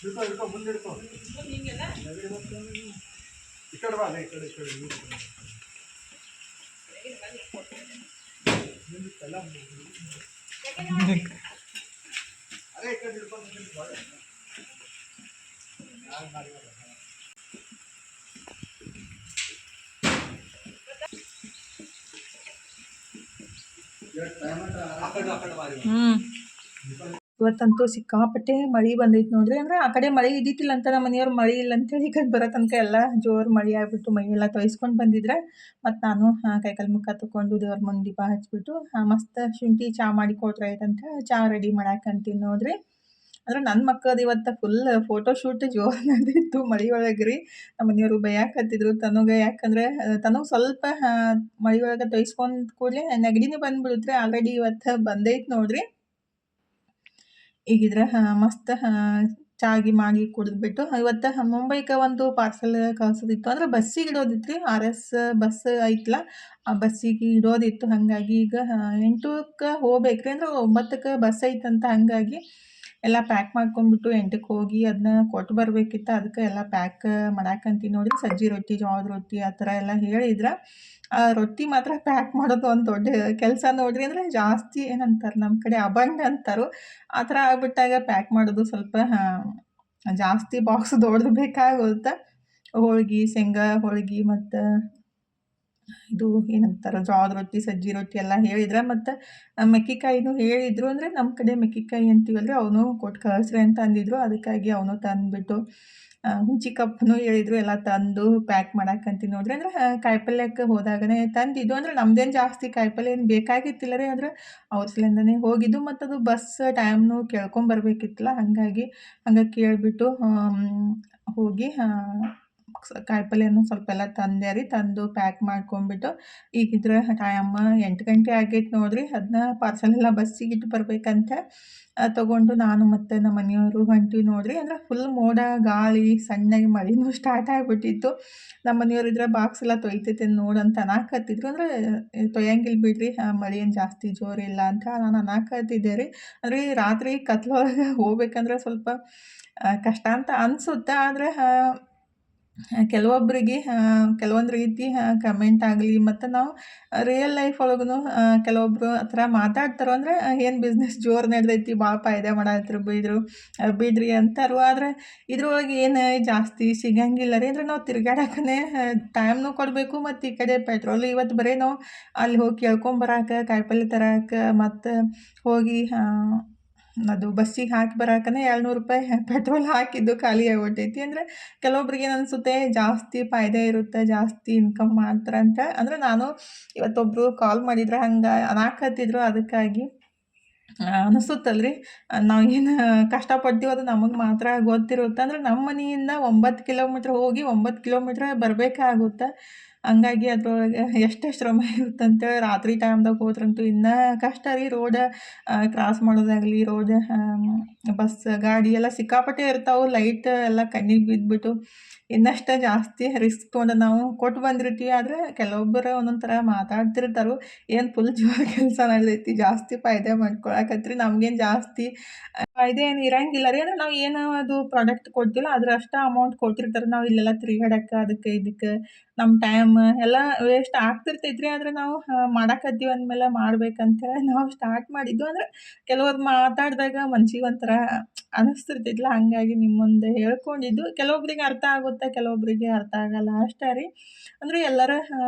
ಹಿಡ್ಕೊ ಹಿಡ್ಕೊ ಮುಂದೆ ಹಿಡ್ಕೊ. ಈ ಕಡೆ ಬಾ, ಈ ಕಡೆ ಈ ಕಡೆ ಅರೆ ಈ ಕಡೆ ಹಿಡ್ಕೊಂಡು ಇವತ್ತಂತೂ ಸಿಕ್ಕಾಪಟ್ಟೆ ಮಳೆ ಬಂದೈತೆ ನೋಡ್ರಿ. ಅಂದ್ರೆ ಆ ಕಡೆ ಮಳೆ ಇದ್ದಿತ್ತಿಲ್ಲ ಅಂತ ನಮ್ಮ ಮನೆಯವ್ರು ಮಳೆ ಇಲ್ಲ ಅಂತೇಳಿ ಈ ಕಡೆ ಬರೋ ತನಕ ಎಲ್ಲ ಜೋರು ಮಳೆ ಆಗ್ಬಿಟ್ಟು ಮೈ ಎಲ್ಲ ತೊಯ್ಸ್ಕೊಂಡು ಬಂದಿದ್ರೆ. ಮತ್ತು ನಾನು ಕೈಕಾಲು ಮುಖ ತಗೊಂಡು ದೇವ್ರ ಮುಂದೆ ದೀಪ ಹಚ್ಬಿಟ್ಟು ಮಸ್ತ್ ಶುಂಠಿ ಚಹಾ ಮಾಡಿ ಕೊಟ್ರೆ ಆಯ್ತಂತ ಚಹಾ ರೆಡಿ ಮಾಡಾಕಂತೀನಿ ನೋಡ್ರಿ. ಅಂದ್ರೆ ನನ್ನ ಮಕ್ಕಳದು ಇವತ್ತು ಫುಲ್ ಫೋಟೋ ಶೂಟ್ ಜೋರು ನಡೆದಿತ್ತು ಮಳೆ ಒಳಗೆ ರೀ. ನಮ್ಮ ಮನೆಯವರು ಬೈಯಾಕತ್ತಿದ್ರು ತನಗೆ, ಯಾಕಂದರೆ ತನಗೆ ಸ್ವಲ್ಪ ಮಳೆ ಒಳಗೆ ತೊಯ್ಸ್ಕೊಂಡು ಕೂಡಲೇ ನೆಗಡಿನೇ ಬಂದುಬಿಡುತ್ತೆ. ಆಲ್ರೆಡಿ ಇವತ್ತು ಬಂದೈತೆ ನೋಡ್ರಿ. ಈಗಿದ್ರೆ ಮಸ್ತ್ ಚಾಗಿ ಮಾಡಿ ಕುಡಿದ್ಬಿಟ್ಟು ಇವತ್ತು ಮುಂಬೈಗೆ ಒಂದು ಪಾರ್ಸಲ್ ಕಳ್ಸೋದಿತ್ತು. ಅಂದ್ರೆ ಬಸ್ಸಿಗೆ ಇಡೋದಿತ್ತು ರೀ. RS ಬಸ್ ಐತಲ್ಲ, ಆ ಬಸ್ಸಿಗೆ ಇಡೋದಿತ್ತು. ಹಾಗಾಗಿ ಈಗ 8ಕ್ಕೆ ಹೋಗ್ಬೇಕ್ರಿ. ಅಂದ್ರೆ 9ಕ್ಕೆ ಬಸ್ ಐತಂತ. ಹಾಗಾಗಿ ಎಲ್ಲ ಪ್ಯಾಕ್ ಮಾಡ್ಕೊಂಡ್ಬಿಟ್ಟು 8ಕ್ಕೆ ಹೋಗಿ ಅದನ್ನ ಕೊಟ್ಟು ಬರಬೇಕಿತ್ತು. ಅದಕ್ಕೆ ಎಲ್ಲ ಪ್ಯಾಕ್ ಮಾಡಾಕಂತೀನಿ ನೋಡ್ರಿ. ಸಜ್ಜಿ ರೊಟ್ಟಿ, ಜೋಳದ ರೊಟ್ಟಿ ಆ ಥರ ಎಲ್ಲ ಹೇಳಿದ್ರೆ ಆ ರೊಟ್ಟಿ ಮಾತ್ರ ಪ್ಯಾಕ್ ಮಾಡೋದು ಒಂದು ದೊಡ್ಡ ಕೆಲಸ ನೋಡ್ರಿ. ಅಂದರೆ ಜಾಸ್ತಿ ಏನಂತಾರೆ ನಮ್ಮ ಕಡೆ ಅಬಂಡ್ ಅಂತಾರೋ ಆ ಥರ ಆಗ್ಬಿಟ್ಟಾಗ ಪ್ಯಾಕ್ ಮಾಡೋದು ಸ್ವಲ್ಪ ಜಾಸ್ತಿ ಬಾಕ್ಸ್ ದೊಡ್ಡದು ಬೇಕಾಗುತ್ತೆ. ಹೋಳ್ಗೆ, ಶೇಂಗಾ ಹೋಳ್ಗೆ ಮತ್ತು ಇದು ಏನಂತಾರೆ ಜೋಳದ ರೊಟ್ಟಿ, ಸಜ್ಜಿ ರೊಟ್ಟಿ ಎಲ್ಲ ಹೇಳಿದ್ರೆ. ಮತ್ತು ಮೆಕ್ಕೆಕಾಯಿನೂ ಹೇಳಿದರು. ಅಂದರೆ ನಮ್ಮ ಕಡೆ ಮೆಕ್ಕೆಕಾಯಿ ಅಂತೀವಲ್ರಿ, ಅವನು ಕೊಟ್ಟು ಕಳಿಸ್ರಿ ಅಂತ ಅಂದಿದ್ರು. ಅದಕ್ಕಾಗಿ ಅವನು ತಂದುಬಿಟ್ಟು ಹುಂಚಿ ಕಪ್ಪನು ಹೇಳಿದರು. ಎಲ್ಲ ತಂದು ಪ್ಯಾಕ್ ಮಾಡಾಕಂತೀನಿ ನೋಡ್ರಿ. ಅಂದ್ರೆ ಕಾಯಿಪಲ್ಯಕ್ಕೆ ಹೋದಾಗನೇ ತಂದಿದ್ದು. ಅಂದರೆ ನಮ್ದೇನು ಜಾಸ್ತಿ ಕಾಯಿಪಲ್ಯ ಏನು ಬೇಕಾಗಿತ್ತಿಲ್ಲ ರೀ. ಅಂದ್ರೆ ಅವ್ರ ಸಲಿಂದನೇ ಹೋಗಿದ್ದು. ಮತ್ತು ಅದು ಬಸ್ ಟೈಮ್ನು ಕೇಳ್ಕೊಂಬರ್ಬೇಕಿತ್ತಲ್ಲ. ಹಾಗಾಗಿ ಕೇಳಿಬಿಟ್ಟು ಹೋಗಿ ಕಾಯಿಪಲ್ಯನೂ ಸ್ವಲ್ಪ ಎಲ್ಲ ತಂದೆ ರೀ. ತಂದು ಪ್ಯಾಕ್ ಮಾಡ್ಕೊಂಡ್ಬಿಟ್ಟು ಈಗಿದ್ರೆ ಟೈಮ್ 8 ಗಂಟೆ ಆಗೈತೆ ನೋಡ್ರಿ. ಅದನ್ನ ಪಾರ್ಸಲ್ ಎಲ್ಲ ಬಸ್ಸಿಗೆ ಇಟ್ಟು ಬರ್ಬೇಕಂತ ತೊಗೊಂಡು ನಾನು ಮತ್ತು ನಮ್ಮ ಮನೆಯವರು ಹೊಂಟಿವಿ ನೋಡ್ರಿ. ಅಂದ್ರೆ ಫುಲ್ ಮೋಡ ಗಾಳಿ ಸಣ್ಣಗೆ ಮಳೆನೂ ಸ್ಟಾರ್ಟ್ ಆಗಿಬಿಟ್ಟಿತ್ತು. ನಮ್ಮ ಮನೆಯವ್ರು ಇದ್ರೆ ಬಾಕ್ಸ್ ಎಲ್ಲ ತೊಯ್ತೈತೆ ನೋಡಂತ ಅನ್ನಕತ್ತಿದ್ರು. ಅಂದರೆ ತೊಯ್ಯಂಗಿಲ್ಲ ಬಿಡ್ರಿ, ಮಳೆ ಏನು ಜಾಸ್ತಿ ಜೋರಿಲ್ಲ ಅಂತ ನಾನು ಅನ್ನಕತ್ತಿದ್ದೆ ರೀ. ಅಂದರೆ ರಾತ್ರಿ ಕತ್ಲೊಳಗೆ ಹೋಗ್ಬೇಕಂದ್ರೆ ಸ್ವಲ್ಪ ಕಷ್ಟ ಅಂತ ಅನಿಸುತ್ತೆ. ಆದರೆ ಕೆಲವೊಬ್ಬರಿಗೆ ಕೆಲವೊಂದು ರೀತಿ ಕಮೆಂಟ್ ಆಗಲಿ ಮತ್ತು ನಾವು ರಿಯಲ್ ಲೈಫ್ ಒಳಗೂ ಕೆಲವೊಬ್ಬರು ಆ ಥರ ಮಾತಾಡ್ತಾರೋ ಅಂದರೆ ಏನು ಬಿಸ್ನೆಸ್ ಜೋರು ನಡೆದೈತಿ, ಭಾಳ ಫಾಯ್ದೆ ಮಾಡತ್ರು ಬಿಡ್ರಿ ಅಂತಾರು. ಆದರೆ ಇದ್ರೊಳಗೆ ಏನು ಜಾಸ್ತಿ ಸಿಗಂಗಿಲ್ಲ ರೀ. ಅಂದರೆ ನಾವು ತಿರ್ಗಾಡಕ್ಕೇ ಟೈಮ್ನೂ ಕೊಡಬೇಕು ಮತ್ತು ಈ ಕಡೆ ಪೆಟ್ರೋಲ್ ಇವತ್ತು ಬರೀ ನಾವು ಅಲ್ಲಿ ಹೋಗಿ ಕೇಳ್ಕೊಂಬರಾಕ, ಕಾಯಿಪಲ್ಲೆ ತರಕ್ಕೆ ಮತ್ತು ಹೋಗಿ ಅದು ಬಸ್ಸಿಗೆ ಹಾಕಿ ಬರಾಕನೇ 200 ರೂಪಾಯಿ ಪೆಟ್ರೋಲ್ ಹಾಕಿದ್ದು ಖಾಲಿ ಆಗ್ಬಿಟ್ಟೈತಿ. ಅಂದರೆ ಕೆಲವೊಬ್ರಿಗೆ ಏನು ಅನಿಸುತ್ತೆ ಜಾಸ್ತಿ ಫಾಯ್ದೆ ಇರುತ್ತೆ, ಜಾಸ್ತಿ ಇನ್ಕಮ್ ಮಾಡ್ತಾರಂತ. ಅಂದರೆ ನಾನು ಇವತ್ತೊಬ್ಬರು ಕಾಲ್ ಮಾಡಿದ್ರೆ ಹಂಗೆ ಅನ್ನಕತ್ತಿದ್ರು. ಅದಕ್ಕಾಗಿ ಅನಿಸುತ್ತಲ್ರಿ, ನಾವು ಏನು ಕಷ್ಟಪಡ್ತೀವೋ ಅದು ನಮಗೆ ಮಾತ್ರ ಗೊತ್ತಿರುತ್ತೆ. ಅಂದರೆ ನಮ್ಮ ಮನೆಯಿಂದ 9 ಕಿಲೋಮೀಟ್ರ್ ಹೋಗಿ 9 ಕಿಲೋಮೀಟ್ರ್ ಬರಬೇಕಾಗುತ್ತೆ. ಹಂಗಾಗಿ ಅದ್ರೊಳಗೆ ಎಷ್ಟು ಶ್ರಮ ಇರುತ್ತಂತೇಳಿ ರಾತ್ರಿ ಟೈಮ್ದಾಗ ಹೋದ್ರಂತೂ ಇನ್ನೂ ಕಷ್ಟ ರೀ. ರೋಡ ಕ್ರಾಸ್ ಮಾಡೋದಾಗಲಿ, ರೋಡ್ ಬಸ್ ಗಾಡಿ ಎಲ್ಲ ಸಿಕ್ಕಾಪಟ್ಟೆ ಇರ್ತಾವೆ. ಲೈಟ್ ಎಲ್ಲ ಕಣ್ಣಿಗೆ ಬಿದ್ದುಬಿಟ್ಟು ಇನ್ನಷ್ಟು ಜಾಸ್ತಿ ರಿಸ್ಕ್ ತೊಗೊಂಡು ನಾವು ಕೊಟ್ಟು ಬಂದಿರ್ತೀವಿ. ಆದರೆ ಕೆಲವೊಬ್ಬರು ಒಂದೊಂದು ಥರ ಮಾತಾಡ್ತಿರ್ತಾರೆ, ಏನು ಫುಲ್ ಜೋರು ಕೆಲಸ ನಡೆದೈತಿ, ಜಾಸ್ತಿ ಫಾಯ್ದೆ ಮಾಡ್ಕೊಳಕತ್ರಿ, ನಮ್ಗೇನು ಜಾಸ್ತಿ ಫಾಯ್ದೆ ಏನು ಇರಂಗಿಲ್ಲ ರೀ. ಅಂದರೆ ನಾವು ಏನು ಅದು ಪ್ರಾಡಕ್ಟ್ ಕೊಡ್ತಿಲ್ಲ ಅದ್ರಷ್ಟು ಅಮೌಂಟ್ ಕೊಟ್ಟಿರ್ತಾರೆ. ನಾವು ಇಲ್ಲೆಲ್ಲ ತಿರುಗಾಡಕ್ಕೆ ಅದಕ್ಕೆ ಇದಕ್ಕೆ ನಮ್ಮ ಟೈಮ್ ಎಲ್ಲ ವೇಸ್ಟ್ ಆಗ್ತಿರ್ತೈತ್ರಿ. ಆದರೆ ನಾವು ಮಾಡಕತ್ತೀವಿ ಅಂದಮೇಲೆ ಮಾಡ್ಬೇಕಂತೇಳಿ ನಾವು ಸ್ಟಾರ್ಟ್ ಮಾಡಿದ್ದು. ಅಂದರೆ ಕೆಲವ್ರು ಮಾತಾಡಿದಾಗ ಮನ್ಸಿಗೆ ಒಂಥರ ಅನಿಸ್ತಿರ್ತೈತಲ್ಲ, ಹಾಗಾಗಿ ನಿಮ್ಮ ಮುಂದೆ ಹೇಳ್ಕೊಂಡಿದ್ದು. ಕೆಲವೊಬ್ರಿಗೆ ಅರ್ಥ ಆಗುತ್ತೆ, ಕೆಲವೊಬ್ಬರಿಗೆ ಅರ್ಥ ಆಗಲ್ಲ ಅಷ್ಟೇ ರೀ. ಅಂದರೆ ಎಲ್ಲರ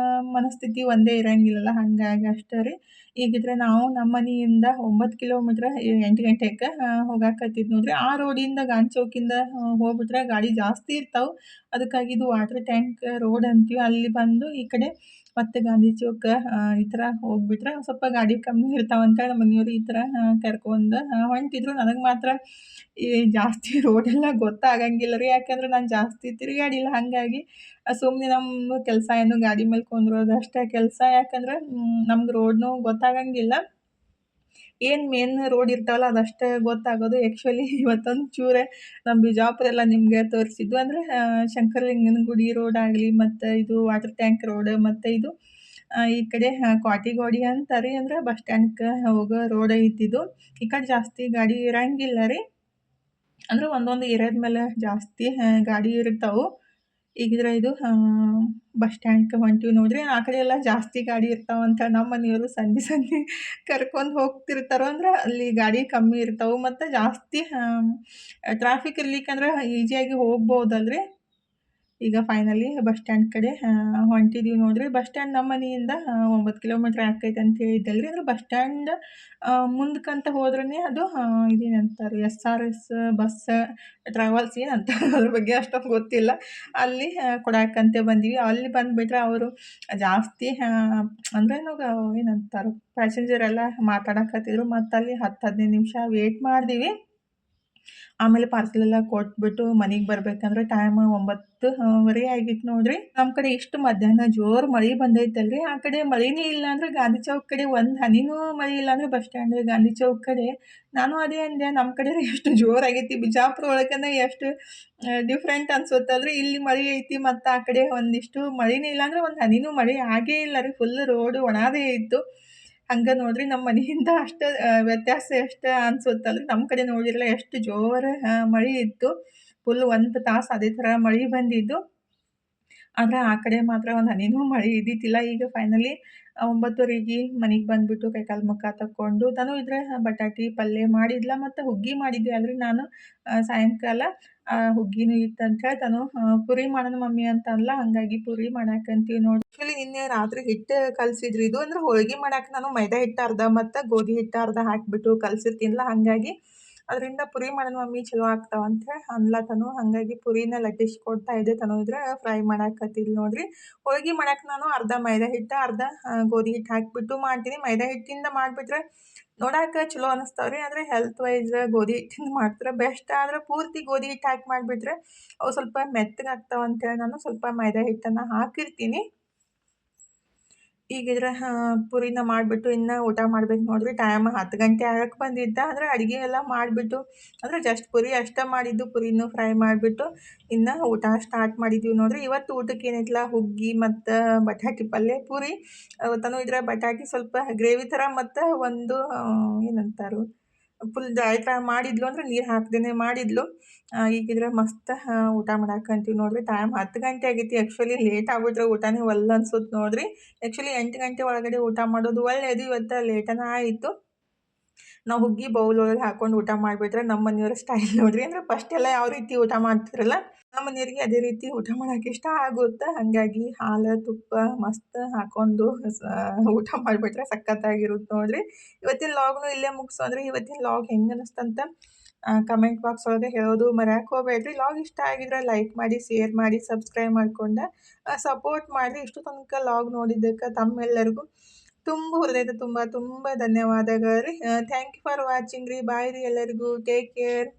ಮನಸ್ಥಿತಿ ಒಂದೇ ಇರಂಗಿಲ್ಲಲ್ಲ, ಹಾಗಾಗಿ ಅಷ್ಟೇ ರೀ. ಈಗಿದ್ರೆ ನಾವು ನಮ್ಮ ಮನೆಯಿಂದ 9 ಕಿಲೋಮೀಟ್ರ್ 8 ಗಂಟೆಗೆ ಹೋಗಾಕತ್ತಿದ್ದು ನೋಡ್ರಿ. ಆ ರೋಡಿಂದ ಗಾಂಧಿ ಚೌಕಿಂದ ಹೋಗ್ಬಿಟ್ರೆ ಗಾಡಿ ಜಾಸ್ತಿ ಇರ್ತಾವೆ. ಅದಕ್ಕಾಗಿ ಇದು ವಾಟರ್ ಟ್ಯಾಂಕ್ ರೋಡ್ ಅಂತೀವಿ. ಅಲ್ಲಿ ಬಂದು ಈ ಕಡೆ ಮತ್ತೆ ಗಾಂಧಿ ಚೌಕ ಈ ಥರ ಹೋಗ್ಬಿಟ್ರೆ ಸ್ವಲ್ಪ ಗಾಡಿ ಕಮ್ಮಿ ಇರ್ತಾವಂತ ನಮ್ಮ ಮನೆಯವ್ರು ಈ ಥರ ಕರ್ಕೊಂಡು ಹೊಂಟಿದ್ರು. ನನಗೆ ಮಾತ್ರ ಈ ಜಾಸ್ತಿ ರೋಡೆಲ್ಲ ಗೊತ್ತಾಗಂಗಿಲ್ಲ ರೀ. ಯಾಕಂದ್ರೆ ನಾನು ಜಾಸ್ತಿ ತಿರುಗಾಡಿಲ್ಲ. ಹಾಗಾಗಿ ಸುಮ್ಮನೆ ನಮ್ಮ ಕೆಲಸ ಏನು ಗಾಡಿ ಮೇಲೆ ಕುಂದ್ರೋದು ಅಷ್ಟೇ ಕೆಲಸ. ಯಾಕಂದ್ರೆ ನಮ್ಗೆ ರೋಡ್ನೂ ಗೊತ್ತಾಗಂಗಿಲ್ಲ. ಏನು ಮೇನ್ ರೋಡ್ ಇರ್ತಾವಲ್ಲ ಅದಷ್ಟೇ ಗೊತ್ತಾಗೋದು. ಆ್ಯಕ್ಚುಲಿ ಇವತ್ತೊಂದು ಚೂರೇ ನಮ್ಮ ಬಿಜಾಪುರ ಎಲ್ಲ ನಿಮಗೆ ತೋರಿಸಿದ್ದು. ಅಂದರೆ ಶಂಕರಲಿಂಗನ ಗುಡಿ ರೋಡ್ ಆಗಲಿ, ಮತ್ತು ಇದು ವಾಟರ್ ಟ್ಯಾಂಕ್ ರೋಡ್, ಮತ್ತು ಇದು ಈ ಕಡೆ ಕ್ವಾಟಿಗೋಡಿ ಅಂತ ರೀ. ಅಂದರೆ ಬಸ್ ಸ್ಟ್ಯಾಂಡ್ಗೆ ಹೋಗೋ ರೋಡ್ ಐತಿದು. ಈ ಕಡೆ ಜಾಸ್ತಿ ಗಾಡಿ ಇರಂಗಿಲ್ಲ ರೀ. ಅಂದರೆ ಒಂದೊಂದು ಏರಿಯಾದ ಮೇಲೆ ಜಾಸ್ತಿ ಗಾಡಿ ಇರ್ತಾವೆ. ಈಗಿದ್ರೆ ಇದು ಬಸ್ ಸ್ಟ್ಯಾಂಡ್ಗೆ ಹೊಂಟಿವಿ ನೋಡ್ರಿ. ಆ ಕಡೆ ಎಲ್ಲ ಜಾಸ್ತಿ ಗಾಡಿ ಇರ್ತಾವಂತ ನಮ್ಮ ಮನೆಯವರು ಸಂಧಿ ಕರ್ಕೊಂಡು ಹೋಗ್ತಿರ್ತಾರೋ. ಅಂದ್ರೆ ಅಲ್ಲಿ ಗಾಡಿ ಕಮ್ಮಿ ಇರ್ತಾವೆ ಮತ್ತು ಜಾಸ್ತಿ ಟ್ರಾಫಿಕ್ ಇರ್ಲಿಕ್ಕಂದ್ರೆ ಈಸಿಯಾಗಿ ಹೋಗ್ಬೋದಲ್ರಿ. ಈಗ ಫೈನಲಿ ಬಸ್ ಸ್ಟ್ಯಾಂಡ್ ಕಡೆ ಹೊಂಟಿದ್ದೀವಿ ನೋಡ್ರಿ. ಬಸ್ ಸ್ಟ್ಯಾಂಡ್ ನಮ್ಮ ಮನೆಯಿಂದ 9 ಕಿಲೋಮೀಟ್ರ್ ಆಕೈತೆ ಅಂತ ಹೇಳಿದ್ದಲ್ರಿ. ಅಂದರೆ ಬಸ್ ಸ್ಟ್ಯಾಂಡ್ ಮುಂದಕ್ಕಂತ ಹೋದ್ರೇ ಅದು ಇದೇನಂತಾರೆ SRS ಬಸ್ ಟ್ರಾವೆಲ್ಸ್ ಏನಂತಾರೆ ಅದ್ರ ಬಗ್ಗೆ ಅಷ್ಟೊಂದು ಗೊತ್ತಿಲ್ಲ. ಅಲ್ಲಿ ಕೊಡಾಕಂತೆ ಬಂದೀವಿ. ಅಲ್ಲಿ ಬಂದುಬಿಟ್ರೆ ಅವರು ಜಾಸ್ತಿ ಅಂದರೆ ನಾವು ಏನಂತಾರೆ ಪ್ಯಾಸೆಂಜರ್ ಎಲ್ಲ ಮಾತಾಡಕತ್ತಿದ್ರು. ಮತ್ತು ಅಲ್ಲಿ 10-15 ನಿಮಿಷ ವೇಟ್ ಮಾಡಿದ್ವಿ. ಆಮೇಲೆ ಪಾರ್ಸಲ್ ಎಲ್ಲ ಕೊಟ್ಬಿಟ್ಟು ಮನೆಗೆ ಬರ್ಬೇಕಂದ್ರೆ ಟೈಮ್ 9:00 ಆಗಿತ್ತು ನೋಡ್ರಿ. ನಮ್ಮ ಕಡೆ ಇಷ್ಟು ಮಧ್ಯಾಹ್ನ ಜೋರು ಮಳೆ ಬಂದೈತಲ್ರಿ. ಆ ಕಡೆ ಮಳೆನೇ ಇಲ್ಲ. ಅಂದರೆ ಗಾಂಧಿ ಚೌಕ್ ಕಡೆ ಒಂದು ಹನಿನೂ ಮಳೆ ಇಲ್ಲ. ಅಂದರೆ ಬಸ್ ಸ್ಟ್ಯಾಂಡ್ ಗಾಂಧಿ ಚೌಕ್ ಕಡೆ ನಾನು ಅದೇ ಅಂದೆ, ನಮ್ಮ ಕಡೆ ಎಷ್ಟು ಜೋರಾಗೈತಿ, ಬಿಜಾಪುರ ಒಳಗನೆ ಎಷ್ಟು ಡಿಫ್ರೆಂಟ್ ಅನ್ಸುತ್ತಲ್ರಿ. ಇಲ್ಲಿ ಮಳೆ ಐತಿ ಮತ್ತು ಆ ಕಡೆ ಒಂದಿಷ್ಟು ಮಳೆನೇ ಇಲ್ಲ. ಅಂದರೆ ಒಂದು ಹನಿನೂ ಮಳೆ ಆಗೇ ಇಲ್ಲ ರೀ. ಫುಲ್ ರೋಡು ಒಣದೇ ಇತ್ತು. ಹಂಗೆ ನೋಡ್ರಿ ನಮ್ಮ ಮನೆಯಿಂದ ಅಷ್ಟು ವ್ಯತ್ಯಾಸ ಎಷ್ಟು ಅನ್ಸುತ್ತಲ್ರಿ. ನಮ್ಮ ಕಡೆ ನೋಡಿರಲ್ಲ ಎಷ್ಟು ಜೋರು ಮಳೆ ಇತ್ತು. ಫುಲ್ 1 ತಾಸು ಅದೇ ಥರ ಮಳೆ ಬಂದಿದ್ದು. ಆದರೆ ಆ ಕಡೆ ಮಾತ್ರ ಒಂದು ಹನಿನೂ ಮಳೆ ಇದ್ದಿದ್ದಿಲ್ಲ. ಈಗ ಫೈನಲಿ 9:30ಗೆ ಮನೆಗೆ ಬಂದುಬಿಟ್ಟು ಕೈಕಾಲು ಮುಖ ತಕ್ಕೊಂಡು ತಾನು ಇದ್ರೆ ಬಟಾಟಿ ಪಲ್ಯ ಮಾಡಿದ್ಲ ಮತ್ತು ಹುಗ್ಗಿ ಮಾಡಿದ್ದೆ ಅಲ್ರಿ. ನಾನು ಸಾಯಂಕಾಲ ಹುಗ್ಗಿನೂ ಇತ್ತಂತ ಹೇಳಿ ತಾನು ಪುರಿ ಮಾಡೋಣ ಮಮ್ಮಿ ಅಂತ ಅನ್ಲ. ಹಾಗಾಗಿ ಪುರಿ ಮಾಡಾಕಂತೀವಿ ನೋಡಿ. ಆ್ಯಕ್ಚುಲಿ ನಿನ್ನೆ ರಾತ್ರಿ ಹಿಟ್ಟು ಕಲಸಿದ್ರಿ. ಇದು ಅಂದರೆ ಹೋಳ್ಗೆ ಮಾಡಕ್ಕೆ ನಾನು ಮೈದಾ ಹಿಟ್ಟು ಅರ್ಧ ಮತ್ತು ಗೋಧಿ ಹಿಟ್ಟು ಅರ್ಧ ಹಾಕಿಬಿಟ್ಟು ಕಲಸಿರ್ತೀನಲ್ಲ, ಹಾಗಾಗಿ ಅದರಿಂದ ಪುರಿ ಮಾಡೋಣ ಮಮ್ಮಿ ಚಲೋ ಆಗ್ತಾವಂತ ಅನ್ಲತನು. ಹಾಗಾಗಿ ಪುರಿನ ಲಟ್ಟಿಸ್ಕೊಡ್ತಾ ಇದ್ದೆ. ತನು ಇದ್ರೆ ಫ್ರೈ ಮಾಡಾಕತ್ತಿದ್ಲು ನೋಡ್ರಿ. ಹೋಳ್ಗೆ ಮಾಡಕ್ಕೆ ನಾನು ಅರ್ಧ ಮೈದಾ ಹಿಟ್ಟು ಅರ್ಧ ಗೋಧಿ ಹಿಟ್ಟು ಹಾಕಿಬಿಟ್ಟು ಮಾಡ್ತೀನಿ. ಮೈದಾ ಹಿಟ್ಟಿಂದ ಮಾಡಿಬಿಟ್ರೆ ನೋಡಾಕ ಚಲೋ ಅನಿಸ್ತಾವ್ರಿ. ಆದರೆ ಹೆಲ್ತ್ ವೈಸ್ ಗೋಧಿ ಹಿಟ್ಟಿಂದ ಮಾಡ್ತಾರೆ ಬೆಸ್ಟ್. ಆದ್ರೆ ಪೂರ್ತಿ ಗೋಧಿ ಹಿಟ್ಟು ಹಾಕಿ ಮಾಡಿಬಿಟ್ರೆ ಅವು ಸ್ವಲ್ಪ ಮೆತ್ತಗಾಗ್ತಾವ ಅಂತೇಳಿ ನಾನು ಸ್ವಲ್ಪ ಮೈದಾ ಹಿಟ್ಟನ್ನು ಹಾಕಿರ್ತೀನಿ. ಈಗಿದ್ರೆ ಪುರಿನ ಮಾಡಿಬಿಟ್ಟು ಇನ್ನು ಊಟ ಮಾಡ್ಬೇಕು ನೋಡ್ರಿ. ಟೈಮ್ 10 ಗಂಟೆ ಆಗಕ್ಕೆ ಬಂದಿದ್ದ. ಅಂದರೆ ಅಡುಗೆ ಎಲ್ಲ ಮಾಡಿಬಿಟ್ಟು ಅಂದರೆ ಜಸ್ಟ್ ಪುರಿ ಅಷ್ಟೇ ಮಾಡಿದ್ದು. ಪುರಿನೂ ಫ್ರೈ ಮಾಡಿಬಿಟ್ಟು ಇನ್ನು ಊಟ ಸ್ಟಾರ್ಟ್ ಮಾಡಿದ್ದೀವಿ ನೋಡ್ರಿ. ಇವತ್ತು ಊಟಕ್ಕೆ ಏನೈತಿಲ್ಲ ಹುಗ್ಗಿ ಮತ್ತು ಬಟಾಟಿ ಪಲ್ಯ ಪೂರಿ. ತನು ಇದ್ರೆ ಬಟಾಟಿ ಸ್ವಲ್ಪ ಗ್ರೇವಿ ಥರ ಮತ್ತು ಒಂದು ಏನಂತಾರು ಫುಲ್ ಡ್ರೈ ಫ್ರೈ ಮಾಡಿದ್ಲು ಅಂದರೆ ನೀರು ಹಾಕ್ದೇ ಮಾಡಿದ್ಲು. ಈಗಿದ್ರೆ ಮಸ್ತ್ ಊಟ ಮಾಡಾಕಂತೀವಿ ನೋಡ್ರಿ. ಟೈಮ್ 10 ಗಂಟೆ ಆಗೈತಿ. ಆ್ಯಕ್ಚುಲಿ ಲೇಟ್ ಆಗ್ಬಿಟ್ರೆ ಊಟನೇ ಒಲ್ಲೆ ಅನ್ಸುತ್ತೆ ನೋಡ್ರಿ. ಆ್ಯಕ್ಚುಲಿ 8 ಗಂಟೆ ಒಳಗಡೆ ಊಟ ಮಾಡೋದು ಒಳ್ಳೆಯದು. ಇವತ್ತು ಲೇಟನೇ ಆಯಿತು. ನಾವು ಹುಗ್ಗಿ ಬೌಲ್ ಒಳಗೆ ಹಾಕೊಂಡು ಊಟ ಮಾಡಿಬಿಟ್ರೆ ನಮ್ಮ ಮನೆಯವ್ರ ಸ್ಟೈಲ್ ನೋಡ್ರಿ. ಅಂದರೆ ಫಸ್ಟ್ ಎಲ್ಲ ಯಾವ ರೀತಿ ಊಟ ಮಾಡ್ತಿರಲ್ಲ ನಮ್ಮ ಮನೆಯವ್ರಿಗೆ ಅದೇ ರೀತಿ ಊಟ ಮಾಡೋಕೆ ಇಷ್ಟ ಆಗುತ್ತೆ. ಹಾಗಾಗಿ ಹಾಲು ತುಪ್ಪ ಮಸ್ತ್ ಹಾಕೊಂಡು ಊಟ ಮಾಡಿಬಿಟ್ರೆ ಸಖತ್ತಾಗಿರುತ್ತೆ ನೋಡ್ರಿ. ಇವತ್ತಿನ ಲಾಗ್ನು ಇಲ್ಲೇ ಮುಗಿಸೋದ್ರೆ ಇವತ್ತಿನ ಲಾಗ್ ಹೆಂಗೆ ಅನಿಸ್ತಂತ ಕಮೆಂಟ್ ಬಾಕ್ಸ್ ಒಳಗೆ ಹೇಳೋದು ಮರೆಯಕ್ಕೆ ಹೋಗಬೇಡ್ರಿ. ಲಾಗ್ ಇಷ್ಟ ಆಗಿದ್ರೆ ಲೈಕ್ ಮಾಡಿ, ಶೇರ್ ಮಾಡಿ, ಸಬ್ಸ್ಕ್ರೈಬ್ ಮಾಡಿಕೊಂಡು ಸಪೋರ್ಟ್ ಮಾಡಿರಿ. ಇಷ್ಟು ತನಕ ಲಾಗ್ ನೋಡಿದ್ದಕ್ಕೆ ತಮ್ಮೆಲ್ಲರಿಗೂ ಹೃದಯದ ತುಂಬ ಧನ್ಯವಾದಗಳು ರೀ. ಥ್ಯಾಂಕ್ ಯು ಫಾರ್ ವಾಚಿಂಗ್ ರೀ. ಬಾಯ್ ರೀ ಎಲ್ಲರಿಗೂ. Take care.